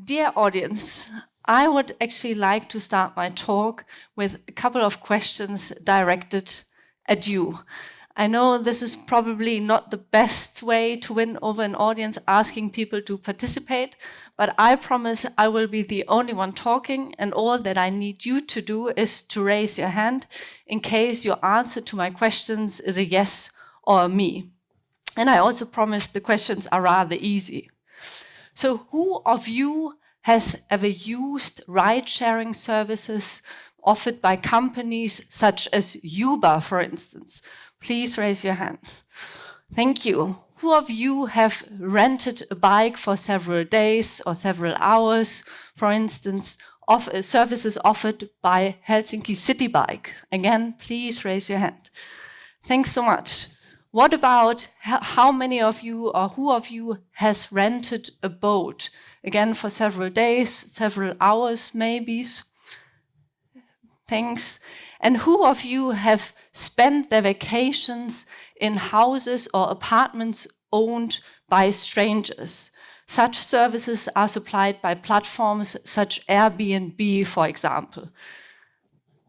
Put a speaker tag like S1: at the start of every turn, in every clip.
S1: Dear audience, I would actually like to start my talk with a couple of questions directed at you. I know this is probably not the best way to win over an audience, asking people to participate, but I promise I will be the only one talking, and all that I need you to do is to raise your hand in case your answer to my questions is a yes or a me. And I also promise the questions are rather easy. So who of you has ever used ride-sharing services offered by companies such as Uber, for instance? Please raise your hand. Thank you. Who of you have rented a bike for several days or several hours, for instance, of services offered by Helsinki City Bike? Again, please raise your hand. Thanks so much. What about how many of you or who of you has rented a boat? Again, for several days, several hours, maybe. Thanks. And who of you have spent their vacations in houses or apartments owned by strangers? Such services are supplied by platforms such Airbnb, for example.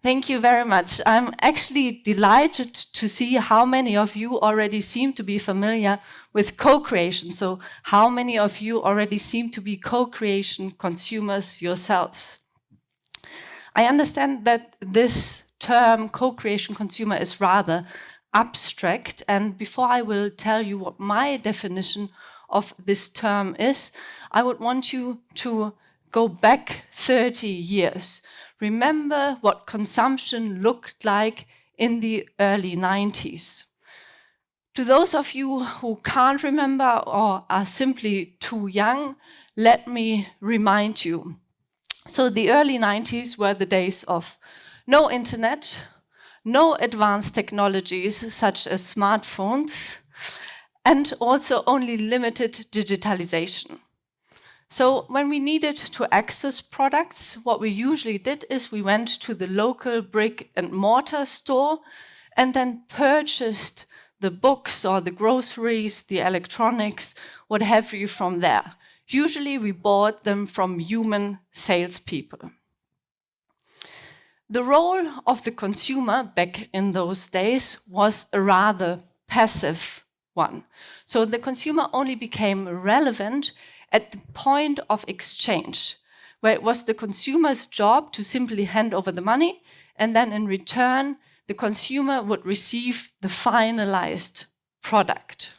S1: Thank you very much. I'm actually delighted to see how many of you already seem to be familiar with co-creation. So how many of you already seem to be co-creation consumers yourselves? I understand that this term co-creation consumer is rather abstract. And before I will tell you what my definition of this term is, I would want you to go back 30 years. Remember what consumption looked like in the early 90s. To those of you who can't remember or are simply too young, let me remind you. So the early 90s were the days of no internet, no advanced technologies such as smartphones, and also only limited digitalization. So when we needed to access products, what we usually did is we went to the local brick and mortar store and then purchased the books or the groceries, the electronics, what have you from there. Usually we bought them from human salespeople. The role of the consumer back in those days was a rather passive one. So the consumer only became relevant at the point of exchange, where it was the consumer's job to simply hand over the money, and then in return, the consumer would receive the finalized product.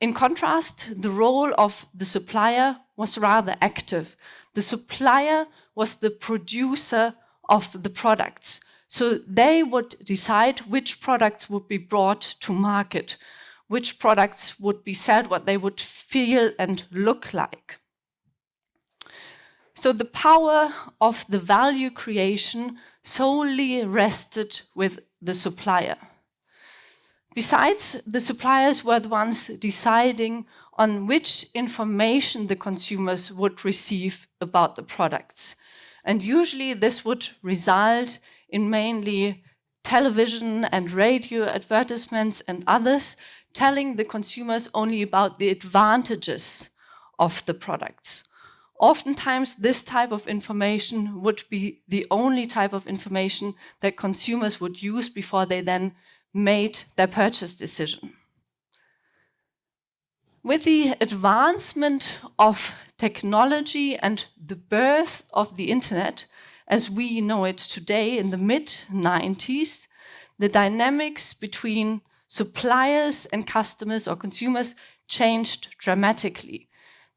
S1: In contrast, the role of the supplier was rather active. The supplier was the producer of the products. So they would decide which products would be brought to market, which products would be sold, what they would feel and look like. So the power of the value creation solely rested with the supplier. Besides, the suppliers were the ones deciding on which information the consumers would receive about the products. And usually this would result in mainly television and radio advertisements and others, telling the consumers only about the advantages of the products. Oftentimes, this type of information would be the only type of information that consumers would use before they then made their purchase decision. With the advancement of technology and the birth of the internet, as we know it today in the mid-90s, the dynamics between suppliers and customers or consumers changed dramatically.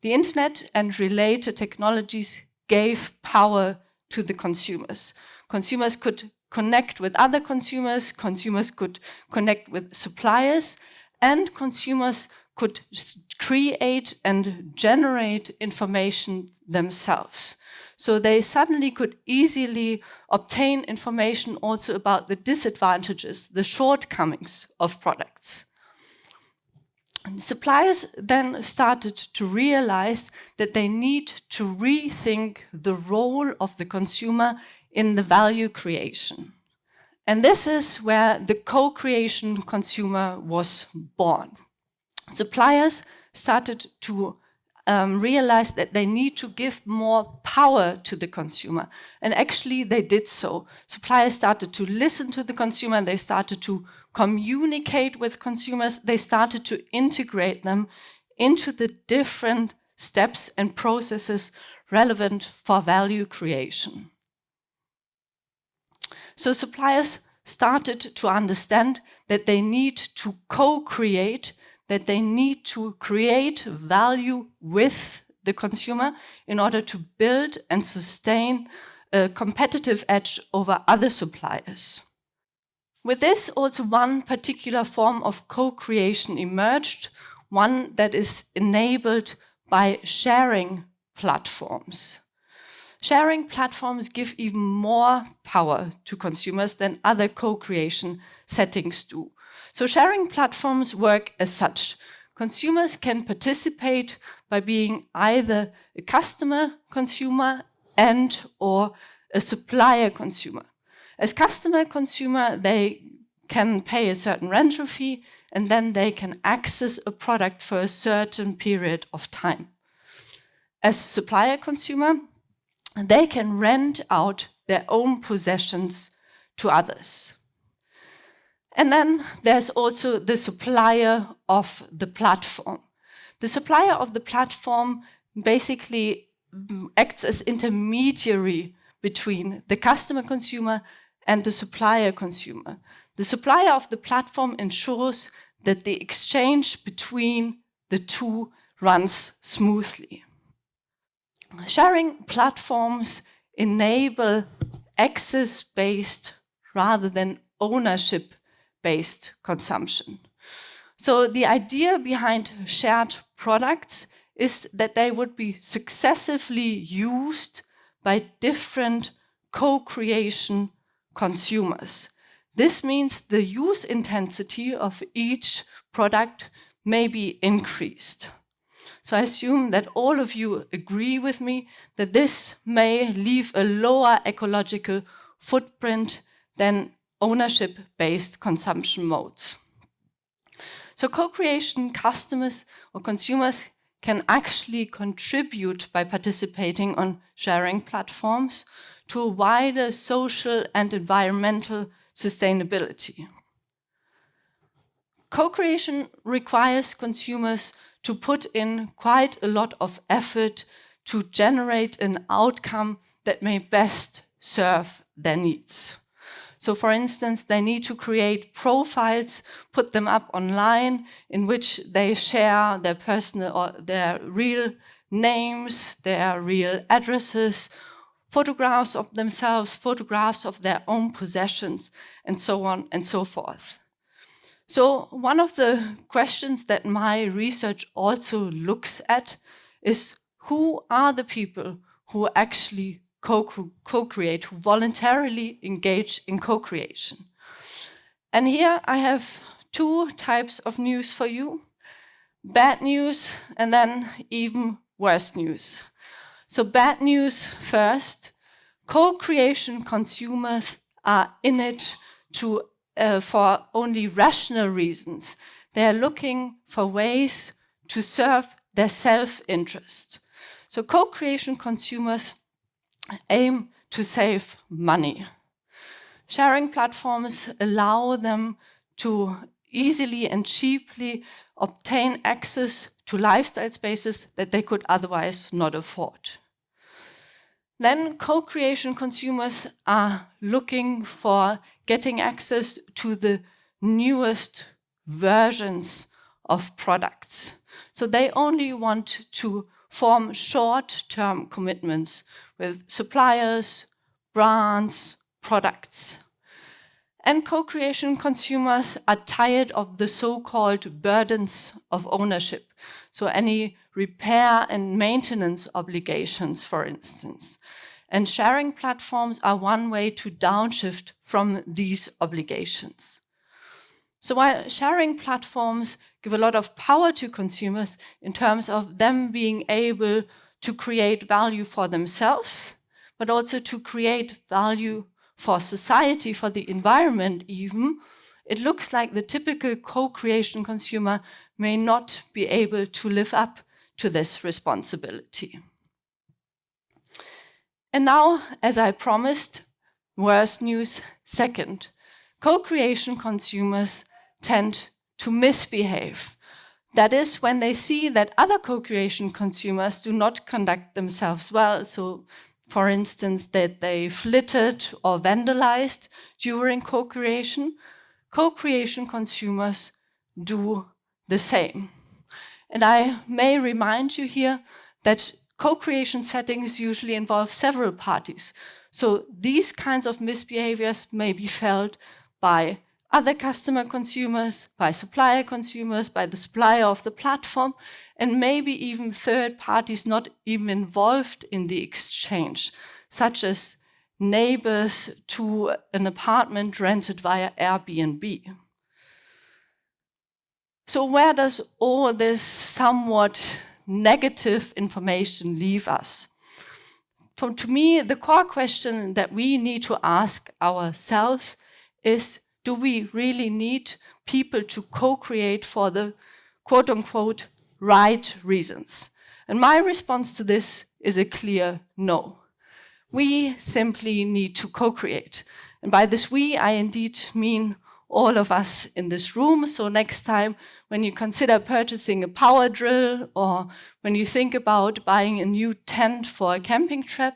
S1: The internet and related technologies gave power to the consumers. Consumers could connect with other consumers, consumers could connect with suppliers, and consumers could create and generate information themselves. So they suddenly could easily obtain information also about the disadvantages, the shortcomings of products. And suppliers then started to realize that they need to rethink the role of the consumer in the value creation. And this is where the co-creation consumer was born. Suppliers started to realized that they need to give more power to the consumer. And actually they did so. Suppliers started to listen to the consumer, and they started to communicate with consumers. They started to integrate them into the different steps and processes relevant for value creation. So suppliers started to understand that they need to co-create, that they need to create value with the consumer in order to build and sustain a competitive edge over other suppliers. With this, also one particular form of co-creation emerged, one that is enabled by sharing platforms. Sharing platforms give even more power to consumers than other co-creation settings do. So sharing platforms work as such. Consumers can participate by being either a customer consumer and or a supplier consumer. As customer consumer, they can pay a certain rental fee, and then they can access a product for a certain period of time. As supplier consumer, they can rent out their own possessions to others. And then there's also the supplier of the platform. The supplier of the platform basically acts as intermediary between the customer consumer and the supplier consumer. The supplier of the platform ensures that the exchange between the two runs smoothly. Sharing platforms enable access-based rather than ownership-based consumption. So the idea behind shared products is that they would be successively used by different co-creation consumers. This means the use intensity of each product may be increased. So I assume that all of you agree with me that this may leave a lower ecological footprint than ownership-based consumption modes. So co-creation customers or consumers can actually contribute by participating on sharing platforms to a wider social and environmental sustainability. Co-creation requires consumers to put in quite a lot of effort to generate an outcome that may best serve their needs. So for instance, they need to create profiles, put them up online in which they share their personal or their real names, their real addresses, photographs of themselves, photographs of their own possessions, and so on and so forth. So one of the questions that my research also looks at is who are the people who actually co-create, who voluntarily engage in co-creation. And here I have two types of news for you. Bad news and then even worse news. So bad news first. Co-creation consumers are in it for only rational reasons. They are looking for ways to serve their self-interest. So co-creation consumers aim to save money. Sharing platforms allow them to easily and cheaply obtain access to lifestyle spaces that they could otherwise not afford. Then co-creation consumers are looking for getting access to the newest versions of products. So they only want to form short-term commitments with suppliers, brands, products. And co-creation consumers are tired of the so-called burdens of ownership. So any repair and maintenance obligations, for instance. And sharing platforms are one way to downshift from these obligations. So while sharing platforms give a lot of power to consumers in terms of them being able to create value for themselves, but also to create value for society, for the environment even, it looks like the typical co-creation consumer may not be able to live up to this responsibility. And now, as I promised, worst news second. Co-creation consumers tend to misbehave. That is, when they see that other co-creation consumers do not conduct themselves well, so for instance, that they've littered or vandalized during co-creation consumers do the same. And I may remind you here that co-creation settings usually involve several parties. So these kinds of misbehaviors may be felt by other customer consumers, by supplier consumers, by the supplier of the platform, and maybe even third parties not even involved in the exchange, such as neighbors to an apartment rented via Airbnb. So where does all this somewhat negative information leave us? To me, the core question that we need to ask ourselves is, do we really need people to co-create for the quote-unquote right reasons? And my response to this is a clear no. We simply need to co-create. And by this we, I indeed mean all of us in this room. So next time when you consider purchasing a power drill, or when you think about buying a new tent for a camping trip,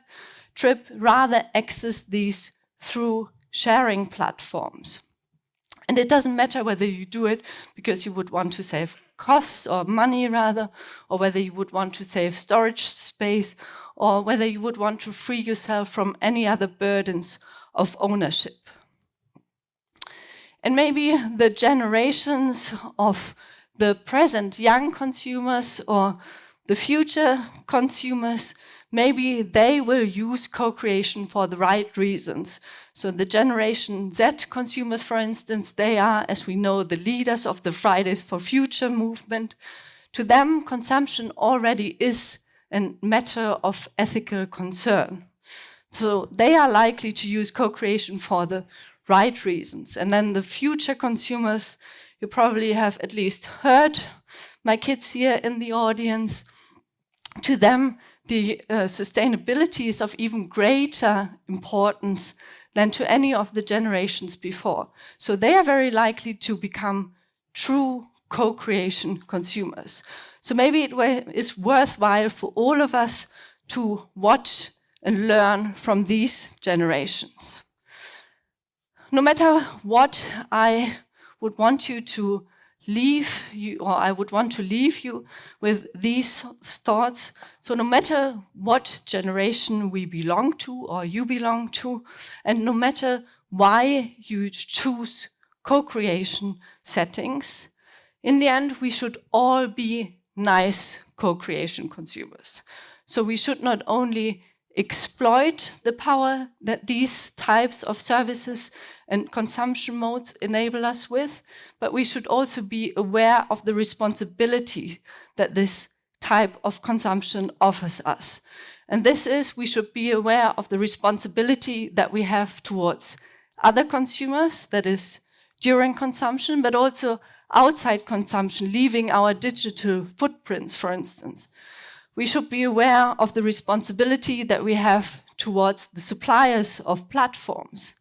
S1: rather access these through sharing platforms. And it doesn't matter whether you do it because you would want to save costs or money rather, or whether you would want to save storage space, or whether you would want to free yourself from any other burdens of ownership. And maybe the generations of the present young consumers or the future consumers, maybe they will use co-creation for the right reasons. So the Generation Z consumers, for instance, they are, as we know, the leaders of the Fridays for Future movement. To them, consumption already is a matter of ethical concern. So they are likely to use co-creation for the right reasons. And then the future consumers, you probably have at least heard my kids here in the audience. To them, the sustainability is of even greater importance than to any of the generations before. So they are very likely to become true co-creation consumers. So maybe it is worthwhile for all of us to watch and learn from these generations. No matter what, I would want you to leave you, or I would want to leave you with these thoughts. So no matter what generation we belong to or you belong to, and no matter why you choose co-creation settings, in the end, we should all be nice co-creation consumers. So we should not only exploit the power that these types of services and consumption modes enable us with, but we should also be aware of the responsibility that this type of consumption offers us. And this is, we should be aware of the responsibility that we have towards other consumers, that is during consumption, but also outside consumption, leaving our digital footprints, for instance. We should be aware of the responsibility that we have towards the suppliers of platforms.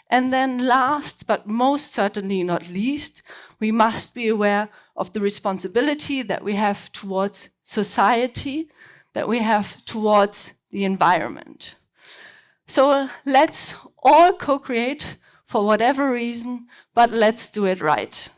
S1: And then last, but most certainly not least, we must be aware of the responsibility that we have towards society, that we have towards the environment. So let's all co-create for whatever reason, but let's do it right.